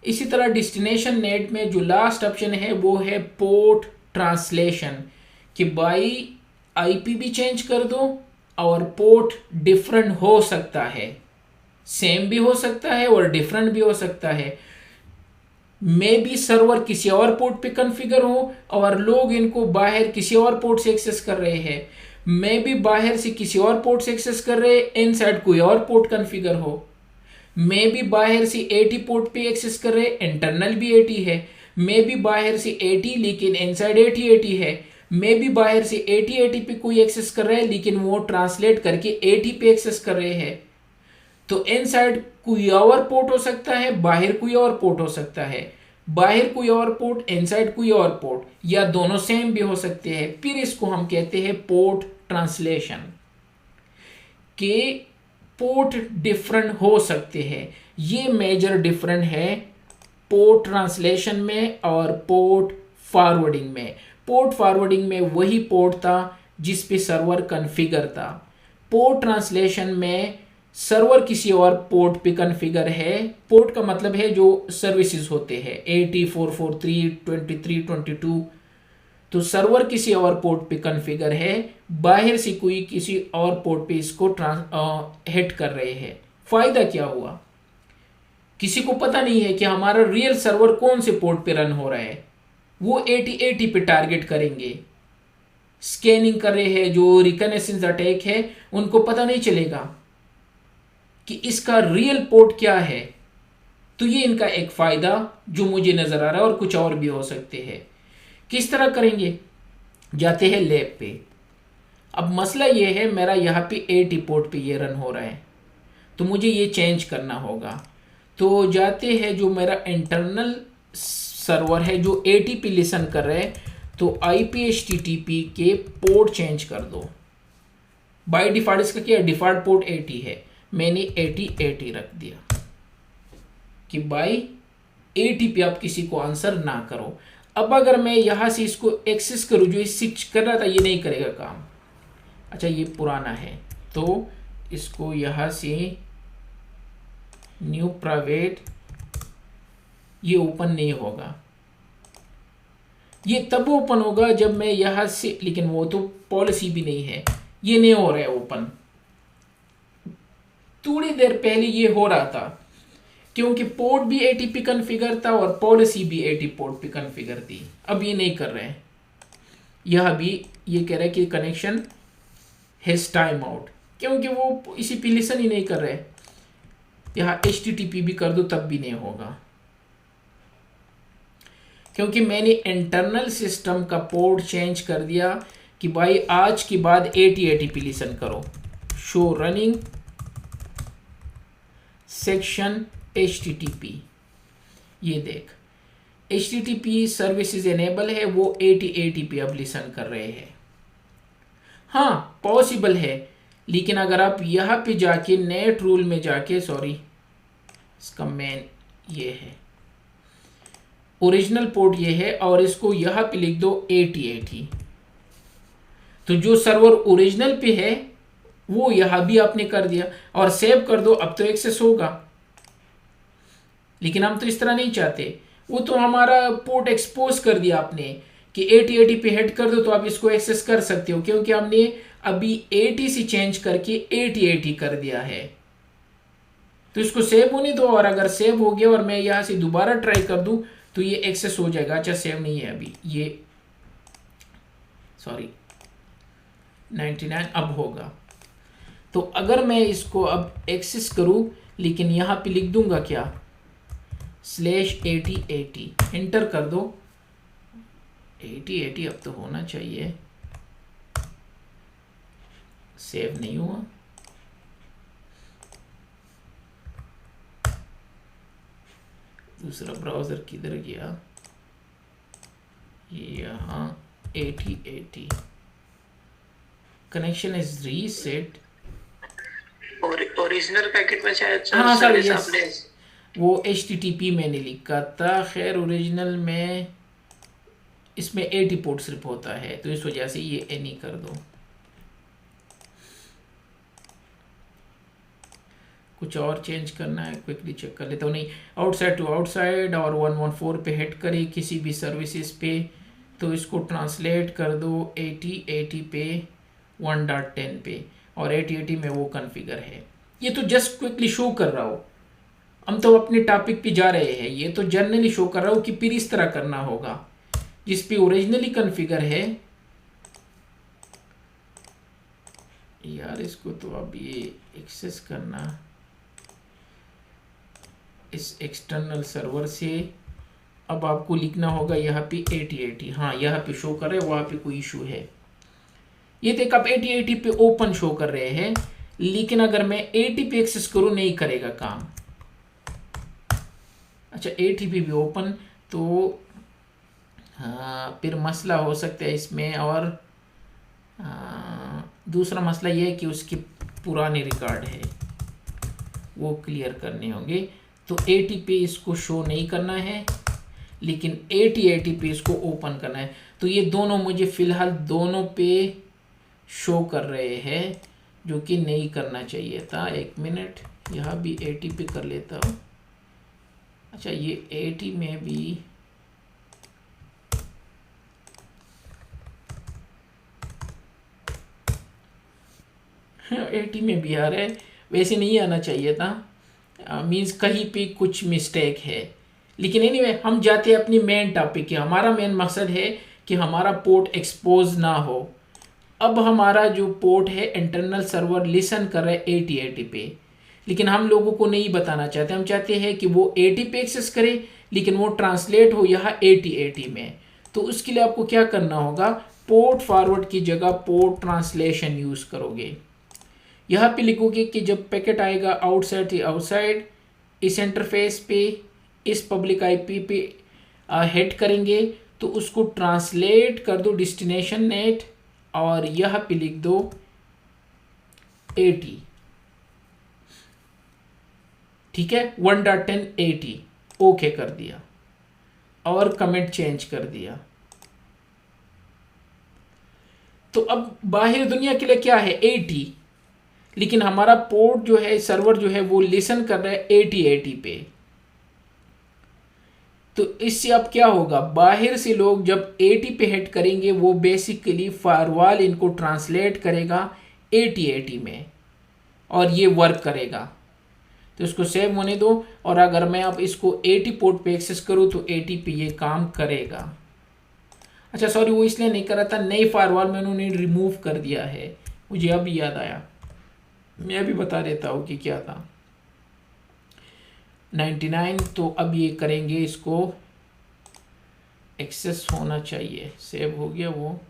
इसी तरह destination net में जो लास्ट ऑप्शन है वो है पोर्ट ट्रांसलेशन, कि बाई आईपी भी चेंज कर दो और पोर्ट डिफरेंट हो सकता है, सेम भी हो सकता है और डिफरेंट भी हो सकता है। मे बी सर्वर किसी और पोर्ट पे कॉन्फ़िगर हो और लोग इनको बाहर किसी और पोर्ट से एक्सेस कर रहे हैं, मे बी बाहर से किसी और पोर्ट से एक्सेस कर रहे हैं, इनसाइड कोई और पोर्ट कॉन्फ़िगर हो, मे बी बाहर से 80 पोर्ट पे एक्सेस कर रहे, इंटरनल भी 80 है, मे बी बाहर से 80 लेकिन इनसाइड 80 है, मे बी बाहर से 80 पे कोई एक्सेस कर रहा है लेकिन वो ट्रांसलेट करके 80 पे एक्सेस कर रहे हैं। तो इनसाइड कोई और पोर्ट हो सकता है, बाहर कोई और पोर्ट हो सकता है, बाहर कोई और पोर्ट, इनसाइड कोई और पोर्ट, या दोनों सेम भी हो सकते हैं। फिर इसको हम कहते हैं पोर्ट ट्रांसलेशन, के पोर्ट डिफरेंट हो सकते हैं। ये मेजर डिफरेंट है पोर्ट ट्रांसलेशन में और पोर्ट फॉरवर्डिंग में। पोर्ट फॉरवर्डिंग में वही पोर्ट था जिस पे सर्वर कॉन्फ़िगर था, पोर्ट ट्रांसलेशन में सर्वर किसी और पोर्ट पे कॉन्फ़िगर है। पोर्ट का मतलब है जो सर्विसेज होते हैं 80, 443, 23, 22, तो सर्वर किसी और पोर्ट पे कॉन्फ़िगर है, बाहर से कोई किसी और पोर्ट पे इसको हिट कर रहे हैं। फायदा क्या हुआ, किसी को पता नहीं है कि हमारा रियल सर्वर कौन से पोर्ट पे रन हो रहा है, वो 80 पे टारगेट करेंगे। स्कैनिंग कर रहे हैं, जो रिकनेसेंस अटैक है उनको पता नहीं चलेगा कि इसका रियल पोर्ट क्या है। तो ये इनका एक फायदा जो मुझे नजर आ रहा है, और कुछ और भी हो सकते हैं। किस तरह करेंगे, जाते हैं लैब पे। अब मसला ये है, मेरा यहाँ पे 80 पोर्ट पे ये रन हो रहा है, तो मुझे ये चेंज करना होगा। तो जाते हैं जो मेरा इंटरनल सर्वर है जो 80 पे लिसन कर रहा है, तो IPHTTP के पोर्ट चेंज कर दो। बाय डिफॉल्ट इसका क्या, डिफॉल्ट पोर्ट 80 है, मैंने 80 रख दिया कि बाय 80 पे आप किसी को आंसर ना करो। अब अगर मैं यहां से इसको एक्सेस करूं, जो स्विच कर रहा था ये नहीं करेगा काम। अच्छा ये पुराना है, तो इसको यहां से न्यू प्राइवेट, ये ओपन नहीं होगा। ये तब ओपन होगा जब मैं यहां से, लेकिन वो तो पॉलिसी भी नहीं है, ये नहीं हो रहा है ओपन। थोड़ी देर पहले ये हो रहा था क्योंकि पोर्ट भी 80 पे कॉन्फ़िगर था और पॉलिसी भी 80 पोर्ट पे कॉन्फ़िगर थी। अब ये नहीं कर रहे हैं, यह भी ये कह रहा है कि कनेक्शन हैज टाइम आउट, क्योंकि वो इसी पे लिसन ही नहीं कर रहे। यहाँ HTTP भी कर दो तब भी नहीं होगा, क्योंकि मैंने इंटरनल सिस्टम का पोर्ट चेंज कर दिया कि भाई आज के बाद 80 पे लिसन करो। शो रनिंग सेक्शन HTTP, ये देख HTTP सर्विसेज एनेबल है, वो 80 पे अब लिसन कर रहे हैं। हाँ पॉसिबल है, लेकिन अगर आप यहाँ पे जाके नेट रूल में जाके, सॉरी इसका मेन ये है, ओरिजिनल पोर्ट ये है और इसको यहाँ पे लिख दो 80, तो जो सर्वर ओरिजिनल पे है वो यहाँ भी आपने कर दिया और सेव कर दो, अब तो एक्सेस होगा। लेकिन हम तो इस तरह नहीं चाहते, वो तो हमारा पोर्ट एक्सपोज कर दिया आपने कि 80 पे हेड कर दो तो आप इसको एक्सेस कर सकते हो, क्योंकि हमने अभी 80 से चेंज करके 80 कर दिया है। तो इसको सेव होने दो, और अगर सेव हो गया और मैं यहां से दोबारा ट्राई कर दूं तो ये एक्सेस हो जाएगा। अच्छा सेव नहीं है अभी, ये सॉरी 99 अब होगा। तो अगर मैं इसको अब एक्सेस करूं, लेकिन यहां पे लिख दूंगा क्या, /8080 एंटर कर दो, 80 अब तो होना चाहिए, सेव नहीं हुआ। दूसरा ब्राउजर किधर गया, यहाँ 80 connection is reset. Original packet में शायद हाँ सर सर्विस यस, आपने वो HTTP मैंने लिखा था, खैर ओरिजिनल में इसमें 80 पोर्ट सिर्फ होता है, तो इस वजह से ये एनी कर दो। कुछ और चेंज करना है, क्विकली चेक कर लेता हूँ। नहीं, आउटसाइड टू आउटसाइड और 114 पे हिट करें किसी भी सर्विसेज पे, तो इसको ट्रांसलेट कर दो 8080 पे 1.10 पे, और 8080 में वो कॉन्फ़िगर है। ये तो जस्ट क्विकली शो कर रहा हो, हम तो अपने टॉपिक पे जा रहे हैं। ये तो जनरली शो कर रहा हो कि फिर इस तरह करना होगा जिस पे ओरिजिनली कॉन्फ़िगर है। यार इसको तो अब ये एक्सेस करना इस एक्सटर्नल सर्वर से, अब आपको लिखना होगा यहाँ पे 8080। हाँ, यहाँ पे शो कर रहे हैं, वहाँ पे कोई इशू है। ये देख आप 8080 पे ओपन शो कर रहे हैं, लेकिन अगर मैं 80 पे एक्सेस करूँ नहीं करेगा काम। अच्छा, 80 पे भी ओपन, तो हाँ फिर मसला हो सकता है इसमें। और दूसरा मसला ये है कि उसके पुराने रिकॉर्ड है, वो क्लियर करने होंगे। तो 80 पे इसको शो नहीं करना है, लेकिन 8080 पे इसको ओपन करना है। तो ये दोनों मुझे फ़िलहाल दोनों पे शो कर रहे हैं, जो कि नहीं करना चाहिए था। एक मिनट, यहाँ भी 80 पे कर लेता हूँ। अच्छा, ये 80 में भी एटी में भी आ रहा है, वैसे नहीं आना चाहिए था। मीन्स कहीं पे कुछ मिस्टेक है। लेकिन एनीवे हम जाते हैं अपनी मेन टॉपिक के। हमारा मेन मकसद है कि हमारा पोर्ट एक्सपोज ना हो। अब हमारा जो पोर्ट है इंटरनल सर्वर लिसन कर रहा है 8080 पे, लेकिन हम लोगों को नहीं बताना चाहते। हम चाहते हैं कि वो 80 पे एक्सेस करे, लेकिन वो ट्रांसलेट हो यहाँ 8080 में। तो उसके लिए आपको क्या करना होगा, पोर्ट फॉरवर्ड की जगह पोर्ट ट्रांसलेशन यूज़ करोगे। यहाँ पे लिखोगे कि जब पैकेट आएगा आउटसाइड टू आउटसाइड, इस इंटरफेस पे इस पब्लिक आईपी पे हेड करेंगे, तो उसको ट्रांसलेट कर दो डेस्टिनेशन नेट, और यहाँ पे लिख दो 80। ठीक है, 1.10 80 ओके कर दिया और कमेंट चेंज कर दिया। तो अब बाहर दुनिया के लिए क्या है 80, लेकिन हमारा पोर्ट जो है, सर्वर जो है, वो लिसन कर रहा है 8080 पे। तो इससे अब क्या होगा, बाहर से लोग जब 80 पे हिट करेंगे, वो बेसिकली फायरवॉल इनको ट्रांसलेट करेगा 8080 में, और ये वर्क करेगा। तो इसको सेव होने दो, और अगर मैं अब इसको 80 पोर्ट पे एक्सेस करूं तो 80 पे ये काम करेगा। अच्छा सॉरी, वो इसलिए नहीं कर रहा था, नई फायरवॉल में उन्होंने रिमूव कर दिया है, मुझे अब याद आया। मैं भी बता देता हूँ कि क्या था। 99, तो अब ये करेंगे, इसको एक्सेस होना चाहिए। सेव हो गया वो।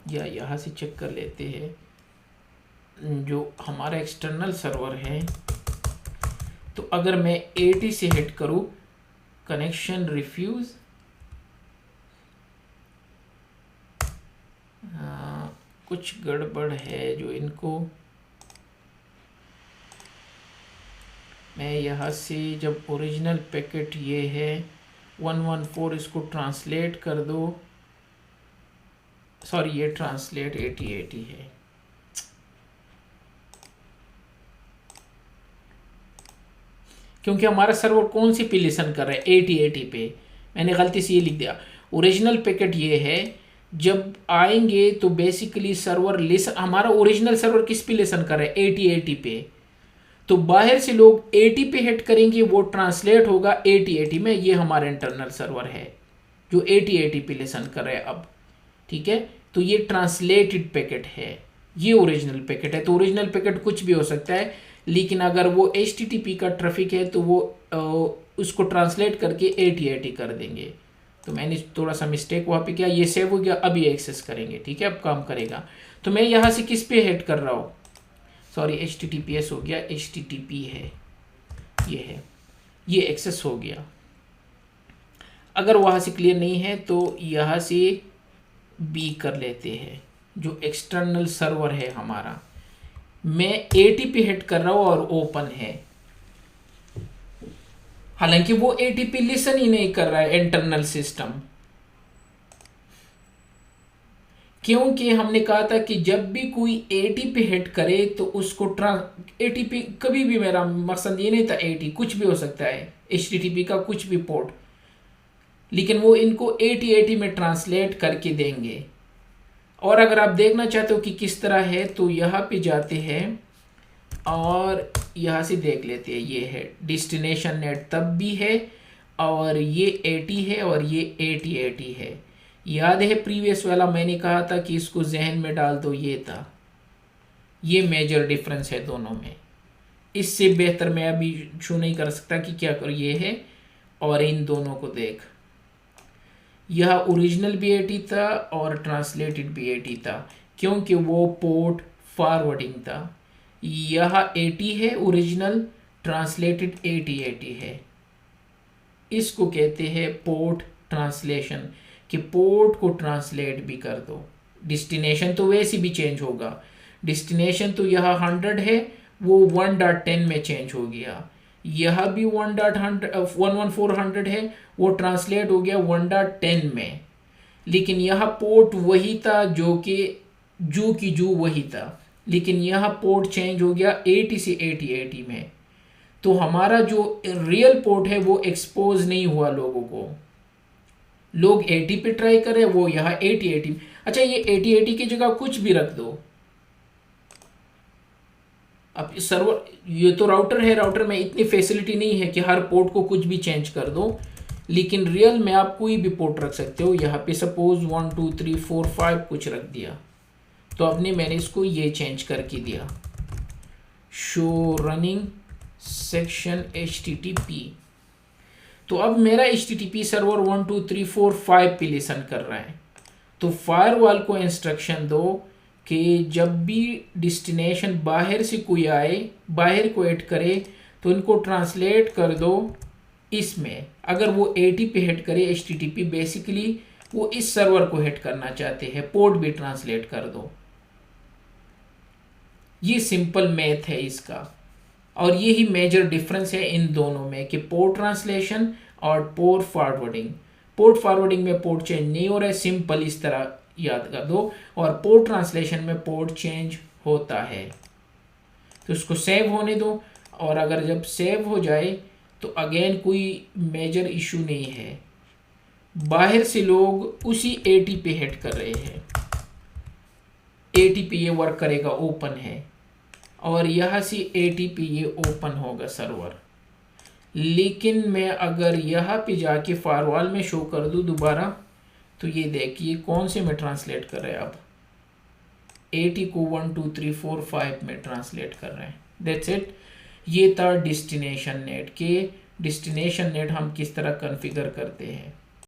या यहाँ से चेक कर लेते हैं जो हमारा एक्सटर्नल सर्वर है। तो अगर मैं 80 से हिट करूँ, कनेक्शन रिफ्यूज, कुछ गड़बड़ है जो इनको, मैं यहाँ से जब ओरिजिनल पैकेट ये है 114, इसको ट्रांसलेट कर दो। सॉरी, ये ट्रांसलेट 8080 है। क्योंकि हमारा सर्वर कौन सी पे लिसन कर रहा है 8080 पे, मैंने गलती से ये लिख दिया। ओरिजिनल पैकेट ये है, जब आएंगे तो बेसिकली सर्वर लिसन, हमारा ओरिजिनल सर्वर किस पे लिसन कर रहा है 8080 पे। तो बाहर से लोग 80 पे हिट करेंगे, वो ट्रांसलेट होगा 8080 में। ये हमारा इंटरनल सर्वर है जो 8080 पे लिसन कर रहा है अब। ठीक है, तो ये ट्रांसलेटेड पैकेट है, ये ओरिजिनल पैकेट है। तो ओरिजिनल पैकेट कुछ भी हो सकता है, लेकिन अगर वो HTTP का ट्रैफिक है तो वो उसको ट्रांसलेट करके 8080 कर देंगे। तो मैंने थोड़ा सा मिस्टेक वहाँ पे किया। ये सेव हो गया, अब ये एक्सेस करेंगे। ठीक है, अब काम करेगा। तो मैं यहाँ से किस पे हेड कर रहा हूँ, सॉरी HTTPS हो गया, HTTP है, ये है, ये एक्सेस हो गया। अगर वहाँ से क्लियर नहीं है तो यहाँ से B कर लेते हैं, जो एक्सटर्नल सर्वर है हमारा। मैं 80 पे हिट कर रहा हूँ और ओपन है, हालांकि वो 80 पे लिसन ही नहीं कर रहा है इंटरनल सिस्टम, क्योंकि हमने कहा था कि जब भी कोई एटी पे हिट करे तो उसको एटी पे, कभी भी मेरा मकसद ये नहीं था एटी, कुछ भी हो सकता है HTTP का कुछ भी पोर्ट, लेकिन वो इनको 8080 में ट्रांसलेट करके देंगे। और अगर आप देखना चाहते हो कि किस तरह है तो यहाँ पे जाते हैं और यहाँ से देख लेते हैं। ये है डेस्टिनेशन नेट तब भी है, और ये 80 है और ये 8080 है। याद है प्रीवियस वाला मैंने कहा था कि इसको जहन में डाल दो, ये था। ये मेजर डिफरेंस है दोनों में। इससे बेहतर मैं अभी शो नहीं कर सकता कि क्या करो। ये है और इन दोनों को देख, यह ओरिजिनल भी 80 था और ट्रांसलेटेड भी 80 था, क्योंकि वो पोर्ट फॉरवर्डिंग था। यह 80 है ओरिजिनल, ट्रांसलेटेड 8080 है। इसको कहते हैं पोर्ट ट्रांसलेशन, कि पोर्ट को ट्रांसलेट भी कर दो। डेस्टिनेशन तो वैसे भी चेंज होगा, डेस्टिनेशन तो यह 100 है, वो 1.10 में चेंज हो गया। यह भी 11400 है, वो ट्रांसलेट हो गया 1.10 में। लेकिन यह पोर्ट वही था जो कि जो वही था, लेकिन यह पोर्ट चेंज हो गया 80 से 8080 में। तो हमारा जो रियल पोर्ट है वो एक्सपोज नहीं हुआ लोगों को। लोग 80 पे ट्राई करें, वो यहाँ 8080। अच्छा, ये 8080 की जगह कुछ भी रख दो। अब सर्वर, ये तो राउटर है, राउटर में इतनी फैसिलिटी नहीं है कि हर पोर्ट को कुछ भी चेंज कर दो, लेकिन रियल में आप कोई भी पोर्ट रख सकते हो। यहाँ पे सपोज 1 2 3 4 5 कुछ रख दिया, तो अपने मैंने इसको ये चेंज करके दिया, शो रनिंग सेक्शन HTTP। तो अब मेरा HTTP सर्वर 1 2 3 4 5 पे लिसन कर रहा है। तो फायरवॉल को इंस्ट्रक्शन दो कि जब भी डेस्टिनेशन बाहर से कोई आए, बाहर को ऐड करे, तो इनको ट्रांसलेट कर दो इसमें। अगर वो 80 पे हिट करे HTTP, बेसिकली वो इस सर्वर को हिट करना चाहते हैं, पोर्ट भी ट्रांसलेट कर दो। ये सिंपल मैथ है इसका, और यही मेजर डिफरेंस है इन दोनों में कि पोर्ट ट्रांसलेशन और पोर्ट फॉरवर्डिंग। पोर्ट फॉरवर्डिंग में पोर्ट चेंज नहीं हो रहा है, सिंपल इस तरह याद कर दो, और पोर्ट ट्रांसलेशन में पोर्ट चेंज होता है। तो इसको सेव होने दो, और अगर जब सेव हो जाए तो अगेन कोई मेजर इशू नहीं है। बाहर से लोग उसी 80 पे हिट कर रहे हैं, 80 पे ये वर्क करेगा, ओपन है, और यहाँ से 80 पे ये ओपन होगा सर्वर। लेकिन मैं अगर यहाँ पे जाके फायरवॉल में शो कर दूँ दोबारा, तो ये देखिए कौन से में ट्रांसलेट कर रहे हैं। अब 80 को 1 2 3 4 5 में ट्रांसलेट कर रहे हैं। That's it. ये था डेस्टिनेशन नेट के डेस्टिनेशन नेट हम किस तरह कॉन्फ़िगर करते हैं।